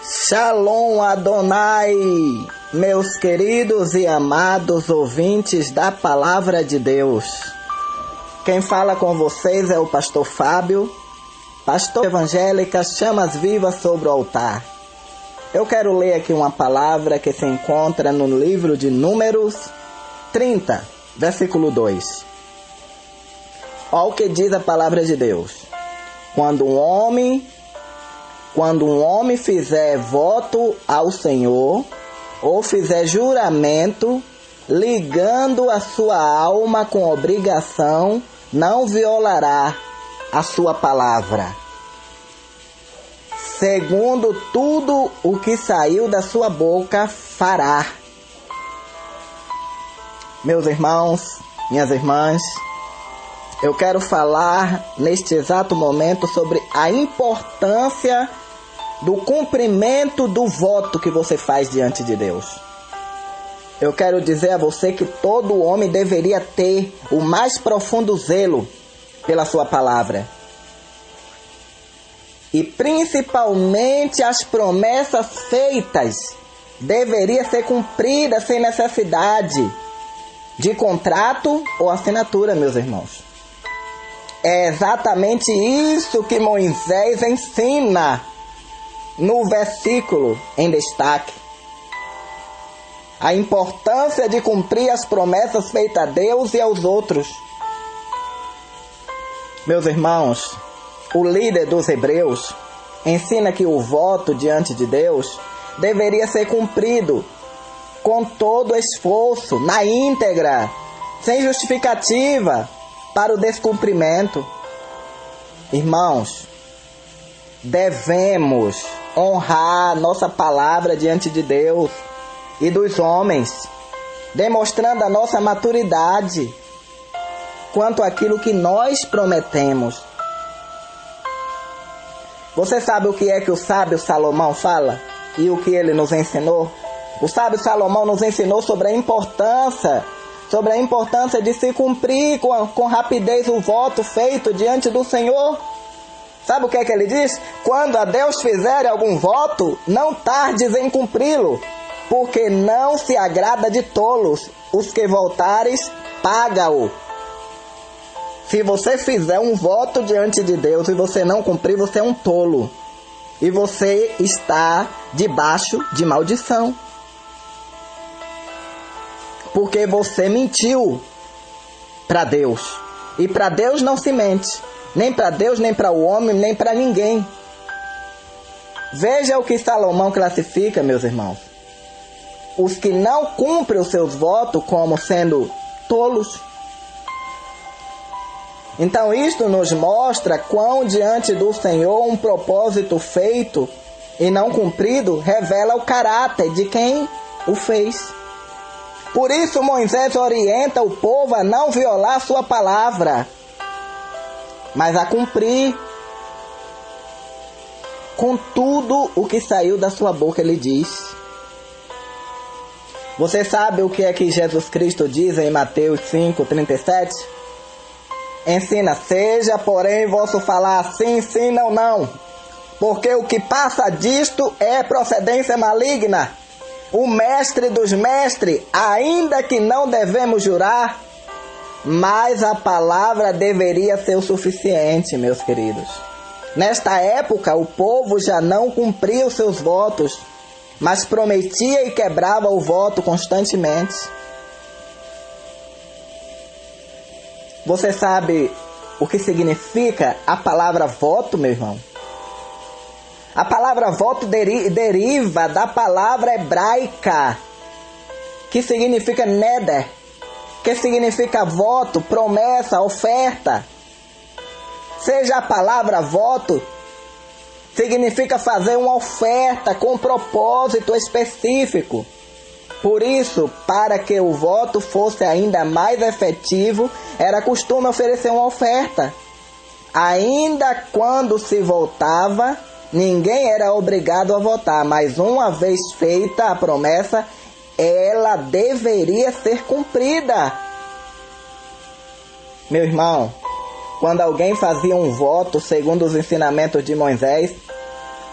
Shalom Adonai, meus queridos e amados ouvintes da Palavra de Deus. Quem fala com vocês é o pastor Fábio, pastor evangélica Chamas Vivas sobre o Altar. Eu quero ler aqui uma palavra que se encontra no livro de Números 30, versículo 2. Olha o que diz a palavra de Deus. Quando um homem fizer voto ao Senhor, ou fizer juramento, ligando a sua alma com obrigação, não violará a sua palavra. Segundo tudo o que saiu da sua boca, fará. Meus irmãos, minhas irmãs, eu quero falar neste exato momento sobre a importância do cumprimento do voto que você faz diante de Deus. Eu quero dizer a você que todo homem deveria ter o mais profundo zelo pela sua palavra. E principalmente as promessas feitas deveriam ser cumpridas sem necessidade de contrato ou assinatura, meus irmãos. É exatamente isso que Moisés ensina no versículo em destaque. A importância de cumprir as promessas feitas a Deus e aos outros. Meus irmãos, o líder dos hebreus ensina que o voto diante de Deus deveria ser cumprido com todo esforço, na íntegra, sem justificativa para o descumprimento. Irmãos, devemos honrar nossa palavra diante de Deus e dos homens, demonstrando a nossa maturidade quanto àquilo que nós prometemos. Você sabe o que é que o sábio Salomão fala e o que ele nos ensinou? O sábio Salomão nos ensinou sobre a importância de se cumprir com rapidez o voto feito diante do Senhor. Sabe o que é que ele diz? Quando a Deus fizer algum voto, não tardes em cumpri-lo, porque não se agrada de tolos. Os que voltares, paga-o. Se você fizer um voto diante de Deus e você não cumprir, você é um tolo. E você está debaixo de maldição. Porque você mentiu para Deus. E para Deus não se mente. Nem para Deus, nem para o homem, nem para ninguém. Veja o que Salomão classifica, meus irmãos. Os que não cumprem os seus votos como sendo tolos. Então isto nos mostra quão diante do Senhor um propósito feito e não cumprido revela o caráter de quem o fez. Por isso Moisés orienta o povo a não violar sua palavra, mas a cumprir com tudo o que saiu da sua boca, ele diz. Você sabe o que é que Jesus Cristo diz em Mateus 5:37? Ensina, seja porém vosso falar sim, sim, não, não, porque o que passa disto é procedência maligna. O mestre dos mestres, ainda que não devemos jurar, mas a palavra deveria ser o suficiente, meus queridos. Nesta época, o povo já não cumpria os seus votos, mas prometia e quebrava o voto constantemente. Você sabe o que significa a palavra voto, meu irmão? A palavra voto deriva da palavra hebraica, que significa neder, que significa voto, promessa, oferta. Seja a palavra voto, significa fazer uma oferta com propósito específico. Por isso, para que o voto fosse ainda mais efetivo, era costume oferecer uma oferta. Ainda quando se votava, ninguém era obrigado a votar, mas uma vez feita a promessa, ela deveria ser cumprida. Meu irmão, quando alguém fazia um voto segundo os ensinamentos de Moisés,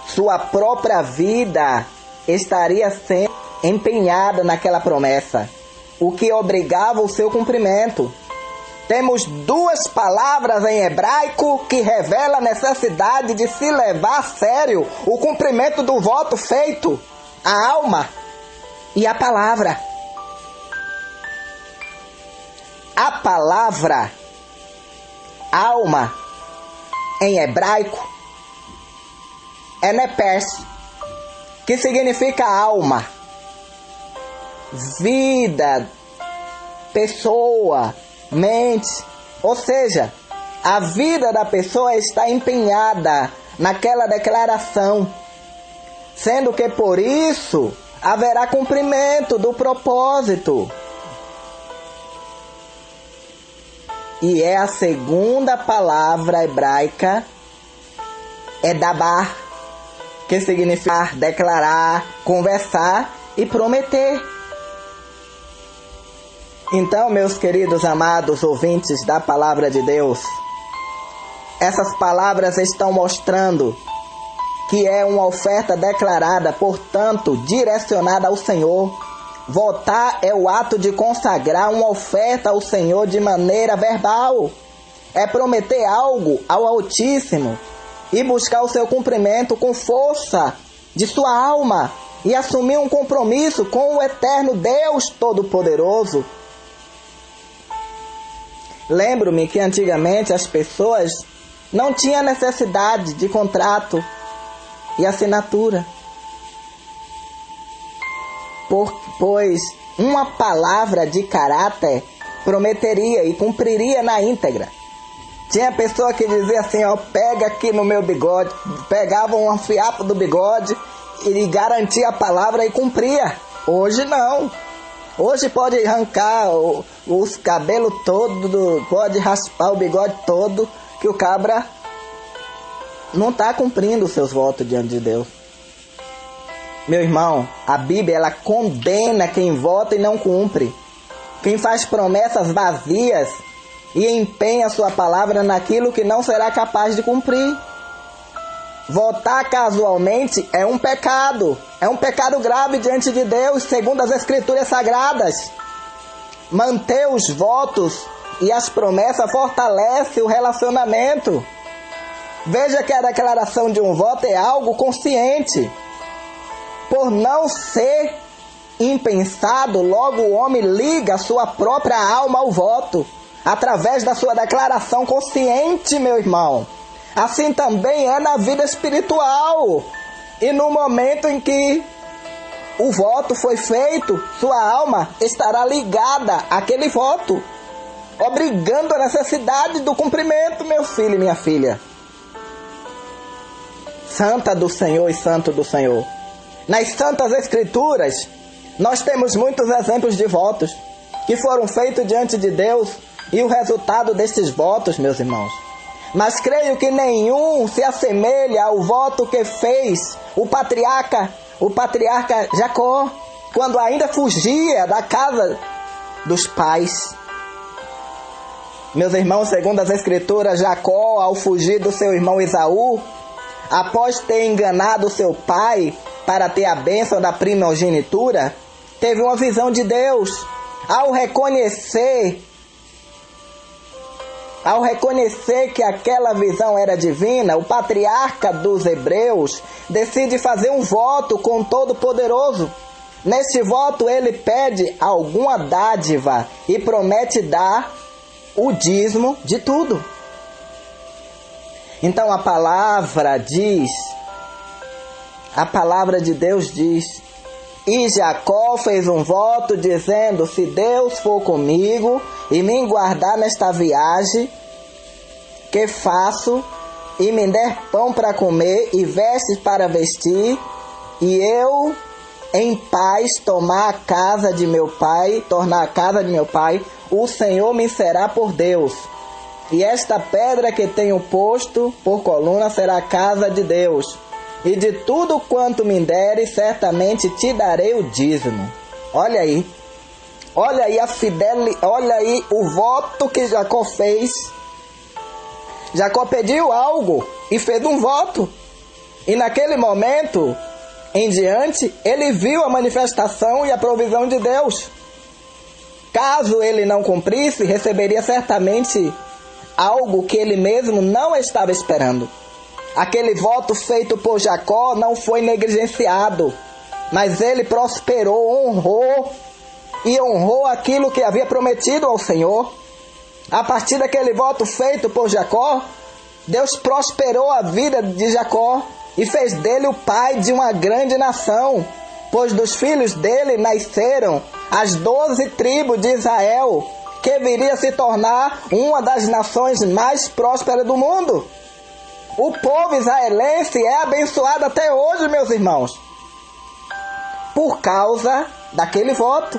sua própria vida estaria sendo empenhada naquela promessa, o que obrigava o seu cumprimento. Temos duas palavras em hebraico que revelam a necessidade de se levar a sério o cumprimento do voto feito: a alma e a palavra. A palavra alma em hebraico é nepes, que significa alma, vida, pessoa, mente. Ou seja, a vida da pessoa está empenhada naquela declaração, sendo que por isso haverá cumprimento do propósito. E é a segunda palavra hebraica, é dabar, que significa declarar, conversar e prometer. Então, meus queridos amados ouvintes da Palavra de Deus, essas palavras estão mostrando que é uma oferta declarada, portanto, direcionada ao Senhor. Votar é o ato de consagrar uma oferta ao Senhor de maneira verbal. É prometer algo ao Altíssimo e buscar o seu cumprimento com força de sua alma e assumir um compromisso com o eterno Deus Todo-Poderoso. Lembro-me que antigamente as pessoas não tinham necessidade de contrato e assinatura, pois uma palavra de caráter prometeria e cumpriria na íntegra. Tinha pessoa que dizia assim, ó, pega aqui no meu bigode, pegava um fiapo do bigode e garantia a palavra e cumpria. Hoje não. Hoje pode arrancar os cabelos todos, pode raspar o bigode todo, que o cabra não está cumprindo os seus votos diante de Deus. Meu irmão, a Bíblia ela condena quem vota e não cumpre. Quem faz promessas vazias e empenha sua palavra naquilo que não será capaz de cumprir. Votar casualmente é um pecado grave diante de Deus, segundo as Escrituras Sagradas. Manter os votos e as promessas fortalece o relacionamento. Veja que a declaração de um voto é algo consciente. Por não ser impensado, logo o homem liga a sua própria alma ao voto, através da sua declaração consciente, meu irmão. Assim também é na vida espiritual. E no momento em que o voto foi feito, sua alma estará ligada àquele voto, obrigando a necessidade do cumprimento, meu filho e minha filha. Santa do Senhor e santo do Senhor. Nas Santas Escrituras, nós temos muitos exemplos de votos que foram feitos diante de Deus e o resultado desses votos, meus irmãos. Mas creio que nenhum se assemelha ao voto que fez o patriarca Jacó, quando ainda fugia da casa dos pais. Meus irmãos, segundo as Escrituras, Jacó, ao fugir do seu irmão Esaú, após ter enganado seu pai para ter a bênção da primogenitura, teve uma visão de Deus. Ao reconhecer que aquela visão era divina, o patriarca dos hebreus decide fazer um voto com o Todo-Poderoso. Neste voto ele pede alguma dádiva e promete dar o dízimo de tudo. Então a palavra de Deus diz: e Jacó fez um voto dizendo, se Deus for comigo e me guardar nesta viagem que faço, e me der pão para comer e vestes para vestir, e eu em paz tornar a casa de meu pai, o Senhor me será por Deus. E esta pedra que tenho posto por coluna será a casa de Deus. E de tudo quanto me deres, certamente te darei o dízimo. Olha aí olha aí o voto que Jacó fez. Jacó pediu algo e fez um voto. E naquele momento em diante, ele viu a manifestação e a provisão de Deus. Caso ele não cumprisse, receberia certamente algo que ele mesmo não estava esperando. Aquele voto feito por Jacó não foi negligenciado, mas ele prosperou, honrou aquilo que havia prometido ao Senhor. A partir daquele voto feito por Jacó, Deus prosperou a vida de Jacó e fez dele o pai de uma grande nação, pois dos filhos dele nasceram as 12 tribos de Israel, que viria a se tornar uma das nações mais prósperas do mundo. O povo israelense é abençoado até hoje, meus irmãos, por causa daquele voto.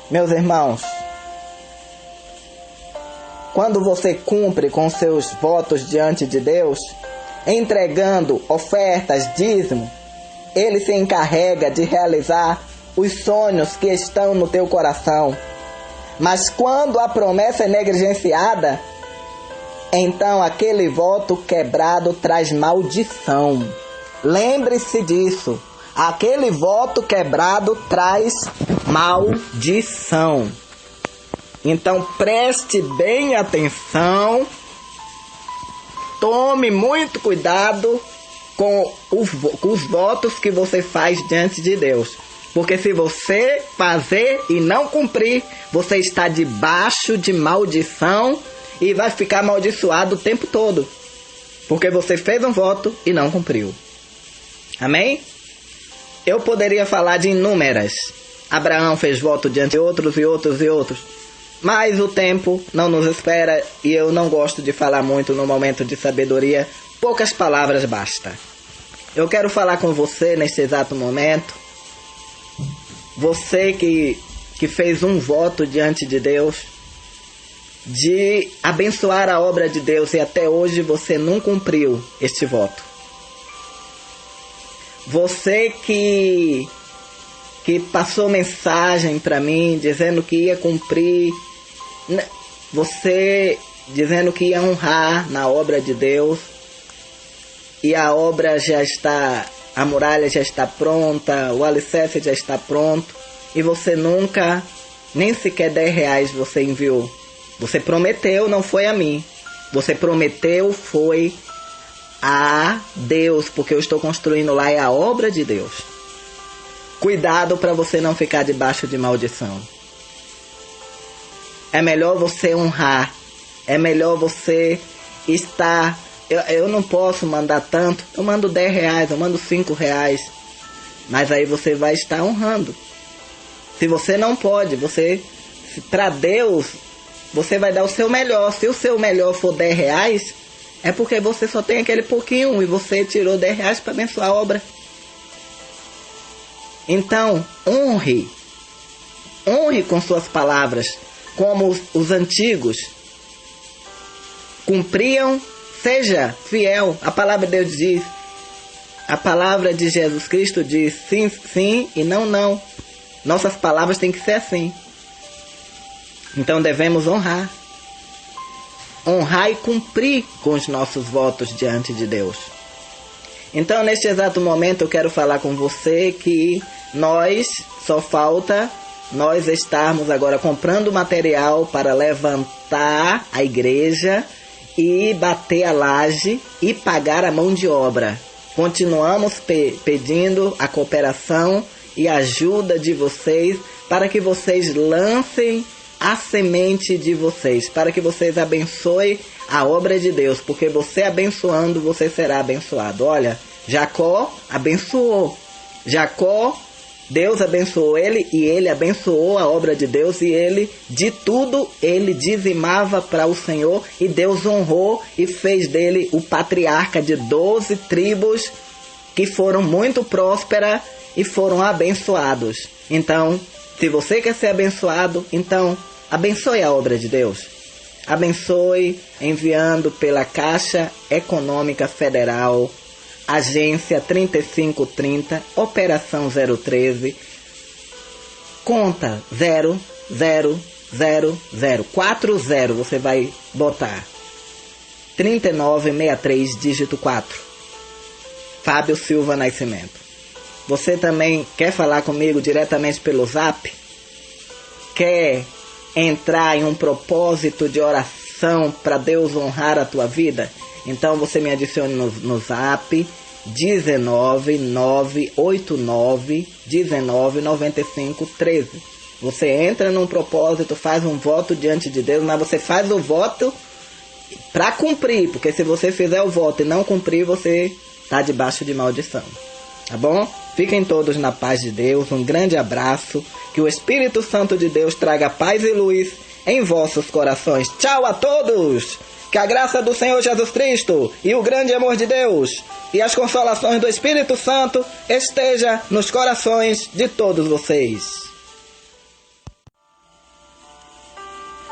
Meus irmãos, quando você cumpre com seus votos diante de Deus, entregando ofertas, dízimo, Ele se encarrega de realizar os sonhos que estão no teu coração. Mas quando a promessa é negligenciada, então aquele voto quebrado traz maldição. Lembre-se disso. Aquele voto quebrado traz maldição. Então preste bem atenção. Tome muito cuidado com os votos que você faz diante de Deus. Porque se você fazer e não cumprir, você está debaixo de maldição e vai ficar amaldiçoado o tempo todo. Porque você fez um voto e não cumpriu. Amém? Eu poderia falar de inúmeras. Abraão fez voto diante de outros e outros e outros. Mas o tempo não nos espera e eu não gosto de falar muito no momento de sabedoria. Poucas palavras basta. Eu quero falar com você neste exato momento. Você que fez um voto diante de Deus, de abençoar a obra de Deus e até hoje você não cumpriu este voto. Você que passou mensagem para mim dizendo que ia cumprir, você dizendo que ia honrar na obra de Deus, e a obra já está, a muralha já está pronta, o alicerce já está pronto, e você nunca, nem sequer R$10 você enviou. Você prometeu, não foi a mim. Você prometeu, foi a Deus, porque eu estou construindo lá, é a obra de Deus. Cuidado para você não ficar debaixo de maldição. É melhor você honrar. É melhor você estar... Eu não posso mandar tanto. Eu mando R$10, eu mando R$5. Mas aí você vai estar honrando. Se você não pode, para Deus, você vai dar o seu melhor. Se o seu melhor for R$10, é porque você só tem aquele pouquinho e você tirou R$10 para abençoar a obra. Então, honre com suas palavras, como os antigos cumpriam, seja fiel. A palavra de Deus diz, a palavra de Jesus Cristo diz sim, sim e não, não. Nossas palavras têm que ser assim. Então devemos honrar e cumprir com os nossos votos diante de Deus. Então, neste exato momento, eu quero falar com você que só falta nós estarmos agora comprando material para levantar a igreja e bater a laje e pagar a mão de obra. Continuamos pedindo a cooperação e a ajuda de vocês para que vocês lancem a semente de vocês, para que vocês abençoem a obra de Deus, porque você abençoando, você será abençoado. Olha, Jacó abençoou. Deus abençoou ele e ele abençoou a obra de Deus, e ele, de tudo, ele dizimava para o Senhor, e Deus honrou e fez dele o patriarca de 12 tribos que foram muito prósperas e foram abençoados. Então, se você quer ser abençoado, então abençoe a obra de Deus. Abençoe enviando pela Caixa Econômica Federal, agência 3530, operação 013, conta 000040, você vai botar 3963, dígito 4. Fábio Silva Nascimento. Você também quer falar comigo diretamente pelo Zap? Quer entrar em um propósito de oração para Deus honrar a tua vida? Então você me adicione no Zap 19989199513. Você entra num propósito, faz um voto diante de Deus, mas você faz o voto para cumprir, porque se você fizer o voto e não cumprir, você está debaixo de maldição. Tá bom? Fiquem todos na paz de Deus. Um grande abraço. Que o Espírito Santo de Deus traga paz e luz em vossos corações. Tchau a todos! Que a graça do Senhor Jesus Cristo e o grande amor de Deus e as consolações do Espírito Santo esteja nos corações de todos vocês.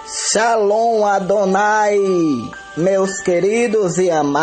Shalom Adonai, meus queridos e amados.